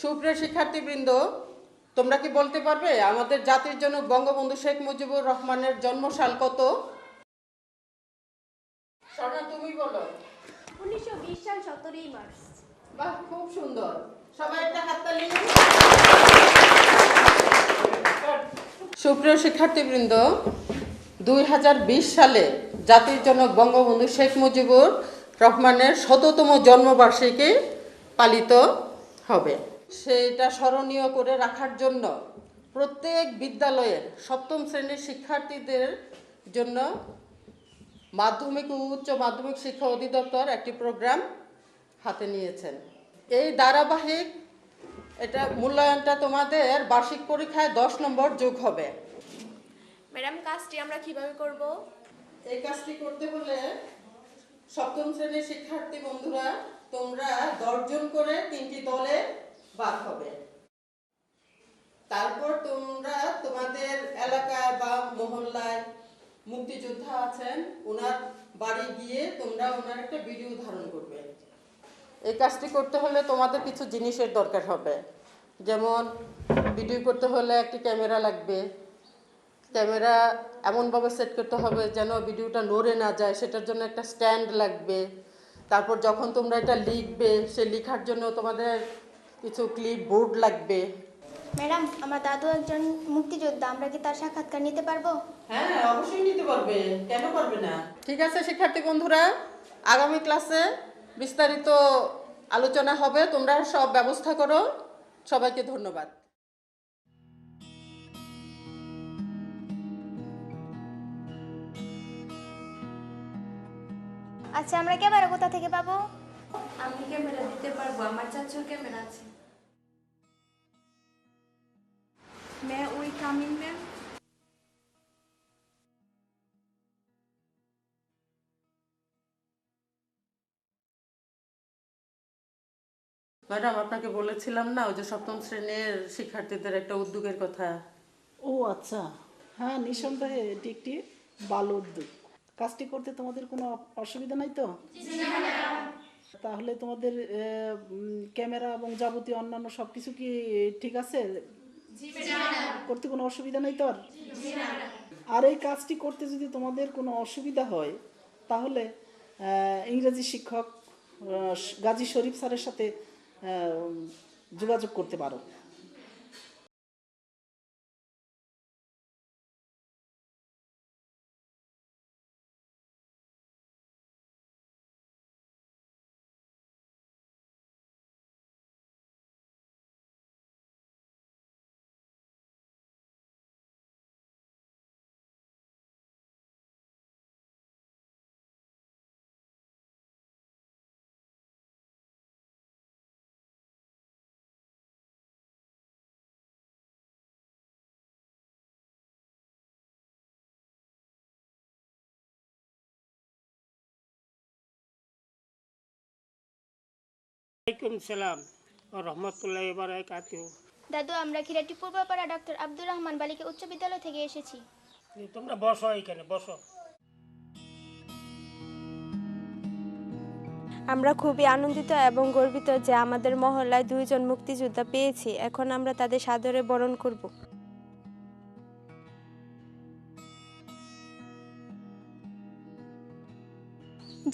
সুপ্রিয় শিক্ষার্থীবৃন্দ, তোমরা কি বলতে পারবে আমাদের জাতির জনক বঙ্গবন্ধু শেখ মুজিবুর রহমানের জন্মসাল কত? স্বর্ণা, তুমি বলো। 1920 সাল 17 মার্চ। বাহ, খুব সুন্দর। সবাই একটা হাততালি। সুপ্রিয় শিক্ষার্থীবৃন্দ, 2020 সালে জাতির জনক বঙ্গবন্ধু শেখ মুজিবুর রহমানের 100তম জন্মবার্ষিকী পালিত হবে। সেটা স্মরণীয় করে রাখার জন্য প্রত্যেক বিদ্যালয়ের সপ্তম শ্রেণীর শিক্ষার্থীদের জন্য মাধ্যমিক ও উচ্চ মাধ্যমিক শিক্ষা অধিদপ্তর একটি প্রোগ্রাম হাতে নিয়েছেন। এই ধারাবাহিক এটা মূল্যায়নটা তোমাদের বার্ষিক পরীক্ষায় 10 নম্বর যোগ হবে। ম্যাডাম, কাজটি আমরা কিভাবে করব? এই কাজটি করতে হলে সপ্তম শ্রেণীর শিক্ষার্থী বন্ধুরা তোমরা 10 জন করে 3টি দলে ভাগ হবে। তারপর তোমরা তোমাদের এলাকায় বা মহল্লায় মুক্তিযোদ্ধা আছেন, ওনার বাড়ি গিয়ে তোমরা ওনার একটা ভিডিও ধারণ করবে। এই কাজটি করতে হলে তোমাদের কিছু জিনিসের দরকার হবে, যেমন ভিডিও করতে হলে একটি ক্যামেরা লাগবে। ক্যামেরা এমনভাবে সেট করতে হবে যেন ভিডিওটা নড়ে না যায়, সেটার জন্য একটা স্ট্যান্ড লাগবে। তারপর যখন তোমরা এটা লিখবে, সে লেখার জন্য তোমাদের কিছু ক্লিপ বোর্ড লাগবে। ম্যাডাম, আমার দাদু একজন মুক্তিযোদ্ধা, আমরা কি তার সাক্ষাৎকার নিতে পারবো? হ্যাঁ, অবশ্যই নিতে পারবে, কেন পারবে না। ঠিক আছে শিক্ষার্থী বন্ধুরা, আগামী ক্লাসে বিস্তারিত আলোচনা হবে, তোমরা সব ব্যবস্থা করো। সবাইকে ধন্যবাদ। আচ্ছা, আমরা ক্যামেরা কোথা থেকে পাবো? আমি ক্যামেরা দিতে পারবো, আমার চাচার ক্যামেরা আছে। May we come in ma'am? Madam, আপনাকে বলেছিলাম না ওই যে সপ্তম শ্রেণীর শিক্ষার্থীদের একটা উদ্যোগের কথা। ও আচ্ছা, হ্যাঁ, নিঃসন্দেহে এটি একটি ভালো উদ্যোগ। কাজটি করতে তোমাদের কোনো অসুবিধা নাই তো? তাহলে তোমাদের ক্যামেরা এবং যাবতীয় অন্যান্য সব কিছু কি ঠিক আছে? করতে কোনো অসুবিধা নেই তো? আর এই কাজটি করতে যদি তোমাদের কোনো অসুবিধা হয় তাহলে ইংরেজি শিক্ষক গাজী শরীফ স্যারের সাথে যোগাযোগ করতে পারো। ওয়ালাইকুম সালাম ও রহমতুল্লাহি ওয়া বারাকাতুহু। দাদু, আমরা খিরাটি পূর্বপাড়া ডক্টর আব্দুর রহমান বালিকা উচ্চ বিদ্যালয় থেকে এসেছি। তোমরা বসো, এখানে বসো। আমরা খুবই আনন্দিত এবং গর্বিত যে আমাদের মহল্লায় 2 জন মুক্তিযোদ্ধা পেয়েছি। এখন আমরা তাদের সাদরে বরণ করব।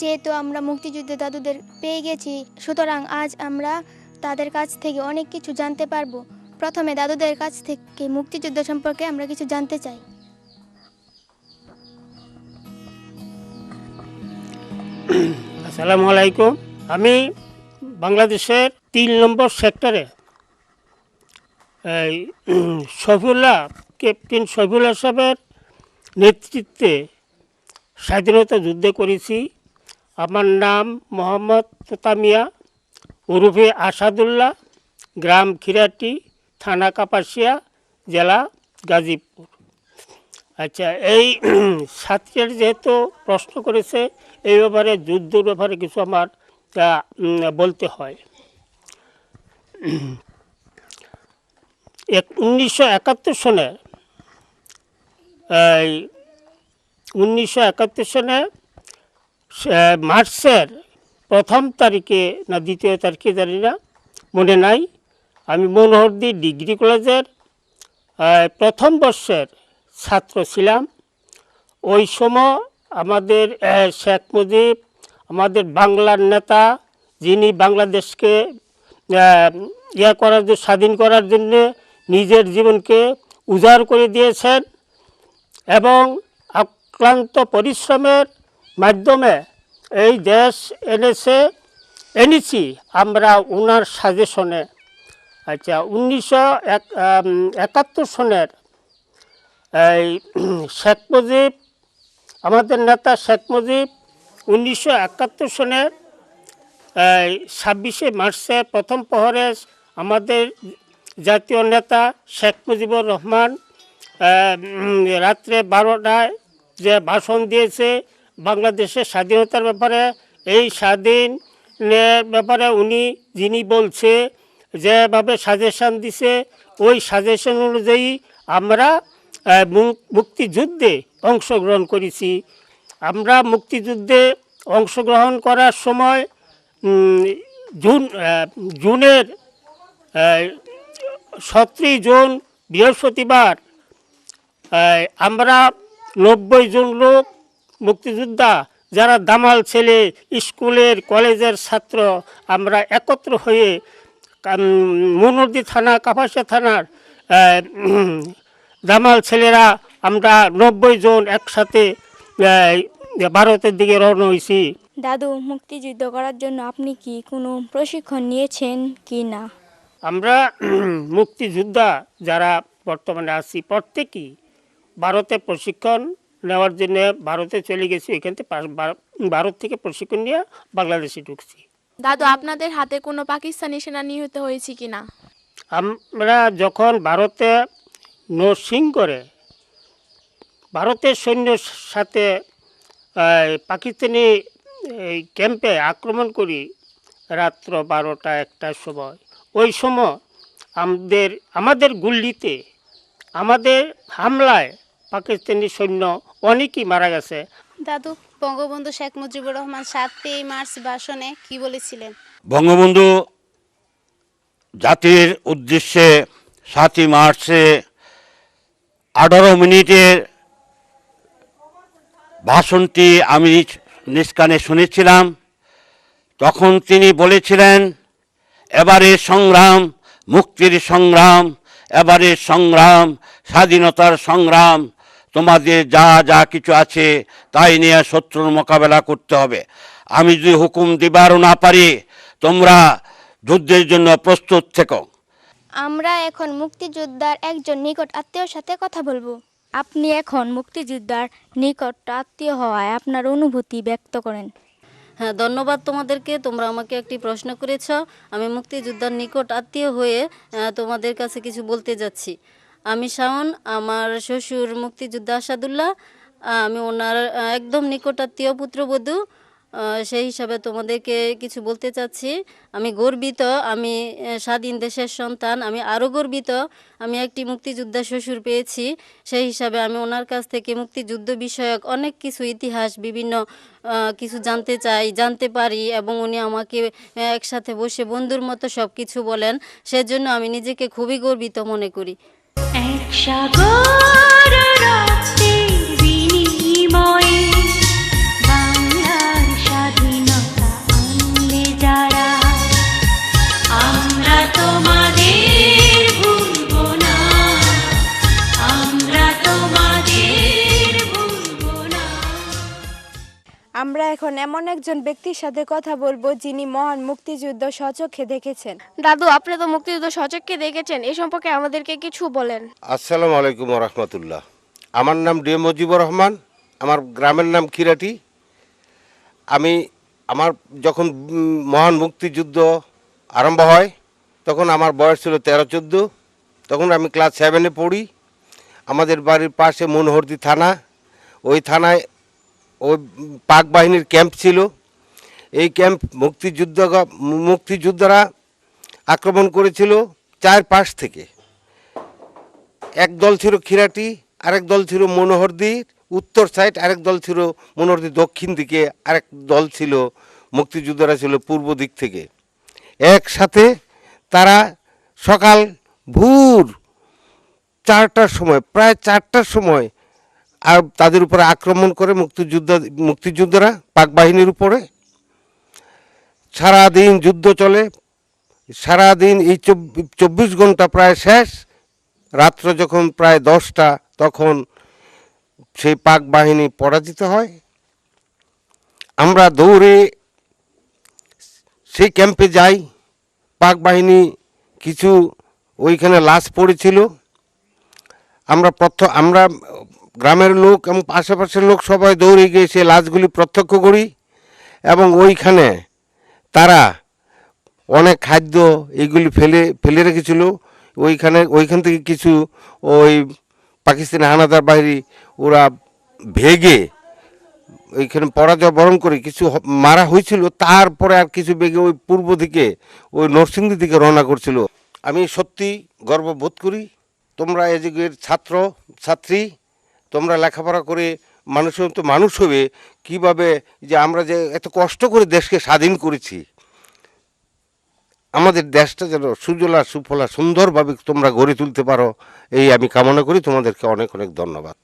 যেহেতু আমরা মুক্তিযুদ্ধে দাদুদের পেয়ে গেছি, সুতরাং আজ আমরা তাদের কাছ থেকে অনেক কিছু জানতে পারবো। প্রথমে দাদুদের কাছ থেকে মুক্তিযুদ্ধ সম্পর্কে আমরা কিছু জানতে চাই। আসসালামু আলাইকুম। আমি বাংলাদেশের 3 নম্বর সেক্টরে এই শফিউল্লাহ, ক্যাপ্টেন শফিউল্লাহ সাহেবের নেতৃত্বে স্বাধীনতা যুদ্ধে করেছি। আমার নাম মোহাম্মদ তোতামিয়া ওরফে আসাদুল্লাহ, গ্রাম খিরাটি, থানা কাপাসিয়া, জেলা গাজীপুর। আচ্ছা, এই ছাত্রের যেহেতু প্রশ্ন করেছে, এই ব্যাপারে যুদ্ধের ব্যাপারে কিছু আমার বলতে হয়। 1971 সনে 1971 সনে মার্চের 1 তারিখে না 2 তারিখে জানি না, মনে নাই, আমি মনোহরদী ডিগ্রি কলেজের প্রথম বর্ষের ছাত্র ছিলাম। ওই সময় আমাদের শেখ মুজিব, আমাদের বাংলার নেতা, যিনি বাংলাদেশকে স্বাধীন করার জন্য নিজের জীবনকে উজাড় করে দিয়েছেন এবং অক্লান্ত পরিশ্রমের মাধ্যমে এই দেশ এনেছি আমরা ওনার সাজেশনে। আচ্ছা, 1971 সনের এই শেখ মুজিব, আমাদের নেতা শেখ মুজিব 1971 সনের 26শে মার্চে প্রথম প্রহরে আমাদের জাতীয় নেতা শেখ মুজিবুর রহমান রাত্রে 12টায় যে ভাষণ দিয়েছে বাংলাদেশের স্বাধীনতার ব্যাপারে, এই স্বাধীনের ব্যাপারে উনি যিনি বলছে যেভাবে সাজেশন দিছে, ওই সাজেশন অনুযায়ী আমরা মুক্তিযুদ্ধে অংশগ্রহণ করেছি। আমরা মুক্তিযুদ্ধে অংশগ্রহণ করার সময় জুনের 17 জুন বৃহস্পতিবার আমরা 90 জন লোক মুক্তিযোদ্ধা যারা দামাল ছেলে, স্কুলের কলেজের ছাত্র, আমরা একত্র হয়ে মনোহরদী থানা, কাপাসিয়া থানার দামাল ছেলেরা আমরা 90 জন একসাথে ভারতের দিকে রওনা হয়েছি। দাদু, মুক্তিযুদ্ধ করার জন্য আপনি কি কোনো প্রশিক্ষণ নিয়েছেন কি না? আমরা মুক্তিযোদ্ধা যারা বর্তমানে আছি প্রত্যেকেই ভারতে প্রশিক্ষণ নেওয়ার জন্য ভারতে চলে গেছি। এখান থেকে ভারত থেকে প্রশিক্ষণ নিয়ে বাংলাদেশে ঢুকছি। দাদু, আপনাদের হাতে কোনো পাকিস্তানি সেনা নিহত হয়েছে কি না? আমরা যখন ভারতে নরসিং করে ভারতের সৈন্যের সাথে পাকিস্তানি এই ক্যাম্পে আক্রমণ করি রাত্র 12টা-1টার সময়। ওই সময় আমাদের গুল্লিতে, আমাদের হামলায় পাকিস্তানি সৈন্য অনেকেই মারা গেছে। দাদু, বঙ্গবন্ধু শেখ মুজিবুর রহমান 7ই মার্চ ভাষণে কি বলেছিলেন? বঙ্গবন্ধু জাতির উদ্দেশ্যে 7ই মার্চে 18 মিনিটের ভাষণটি আমি নিজ কানে শুনেছিলাম। তখন তিনি বলেছিলেন, এবারের সংগ্রাম মুক্তির সংগ্রাম, এবারের সংগ্রাম স্বাধীনতার সংগ্রাম। তোমাদের যা যা কিছু আছে তাই নিয়ে শত্রুর মোকাবেলা করতে হবে। আমি যদি হুকুম দিবারও না পারি, তোমরা যুদ্ধের জন্য প্রস্তুত থেকো। আমরা এখন মুক্তিযোদ্ধার একজন নিকট আত্মীয়র সাথে কথা বলবো। আপনি এখন মুক্তিযোদ্ধার নিকট আত্মীয় হওয়ায় আপনার অনুভূতি ব্যক্ত করেন। হ্যাঁ, ধন্যবাদ তোমাদেরকে। তোমরা আমাকে একটি প্রশ্ন করেছ। আমি মুক্তিযোদ্ধার নিকট আত্মীয় হয়ে তোমাদের কাছে কিছু বলতে যাচ্ছি। আমি শাওন, আমার শ্বশুর মুক্তিযোদ্ধা আসাদুল্লাহ, আমি ওনার একদম নিকট আত্মীয় পুত্রবধূ। সেই হিসাবে তোমাদেরকে কিছু বলতে চাচ্ছি। আমি গর্বিত, আমি স্বাধীন দেশের সন্তান। আমি আরও গর্বিত, আমি একটি মুক্তিযোদ্ধা শ্বশুর পেয়েছি। সেই হিসাবে আমি ওনার কাছ থেকে মুক্তিযুদ্ধ বিষয়ক অনেক কিছু ইতিহাস, বিভিন্ন কিছু জানতে পারি এবং উনি আমাকে একসাথে বসে বন্ধুর মতো সব কিছু বলেন। সেজন্য আমি নিজেকে খুবই গর্বিত মনে করি। আমরা এখন এমন একজন ব্যক্তির সাথে কথা বলবো যিনি মহান মুক্তিযুদ্ধ স্বচক্ষে দেখেছেন। দাদু, আপনি তো মুক্তিযুদ্ধ সচক্ষে দেখেছেন, এই সম্পর্কে আমাদেরকে কিছু বলেন। আসসালামু আলাইকুম ওয়া রাহমাতুল্লাহ। আমার নাম ডি এম মুজিবুর রহমান, আমার গ্রামের নাম খিরাটি। আমার যখন মহান মুক্তিযুদ্ধ আরম্ভ হয় তখন আমার বয়স ছিল 13-14। তখন আমি ক্লাস 7-এ পড়ি। আমাদের বাড়ির পাশে মনোহরদী থানা, ওই থানায় ওই পাক বাহিনীর ক্যাম্প ছিল। এই ক্যাম্প মুক্তিযোদ্ধারা আক্রমণ করেছিল 4 পাশ থেকে। এক দল ছিল খিরাটি, আরেক দল ছিল মনোহরদীর উত্তর সাইড, আরেক দল ছিল মনোহরদীর দক্ষিণ দিকে, আরেক দল ছিল মুক্তিযোদ্ধারা ছিল পূর্ব দিক থেকে। একসাথে তারা সকাল ভোর 4টার সময়, প্রায় 4টার সময় আর তাদের উপরে আক্রমণ করে মুক্তিযোদ্ধারা পাক বাহিনীর উপরে। সারাদিন যুদ্ধ চলে, সারাদিন এই 24 ঘন্টা প্রায় শেষ। রাত্র যখন প্রায় 10টা তখন সেই পাক বাহিনী পরাজিত হয়। আমরা দৌড়ে সেই ক্যাম্পে যাই। পাক বাহিনী কিছু ওইখানে লাশ পড়েছিল। আমরা গ্রামের লোক এবং আশেপাশের লোক সবাই দৌড়ে গিয়ে সেই লাশগুলি প্রত্যক্ষ করি এবং ওইখানে তারা অনেক খাদ্য এইগুলি ফেলে রেখেছিল। ওইখান থেকে কিছু ওই পাকিস্তানি হানাদার বাহিনী ওরা ভেগে ওইখানে পরাজয় বরণ করে কিছু মারা হয়েছিল। তারপরে আর কিছু বেগে ওই পূর্ব দিকে ওই নরসিংদী দিকে রওনা করছিল। আমি সত্যি গর্ববোধ করি। তোমরা এ যুগের ছাত্র ছাত্রী, তোমরা লেখাপড়া করে মানুষের মতো মানুষ হবে কিভাবে, যে আমরা যে এত কষ্ট করে দেশকে স্বাধীন করেছি, আমাদের দেশটা যেন সুজলা সুফলা সুন্দরভাবে তোমরা গড়ে তুলতে পারো, এই আমি কামনা করি। তোমাদেরকে অনেক অনেক ধন্যবাদ।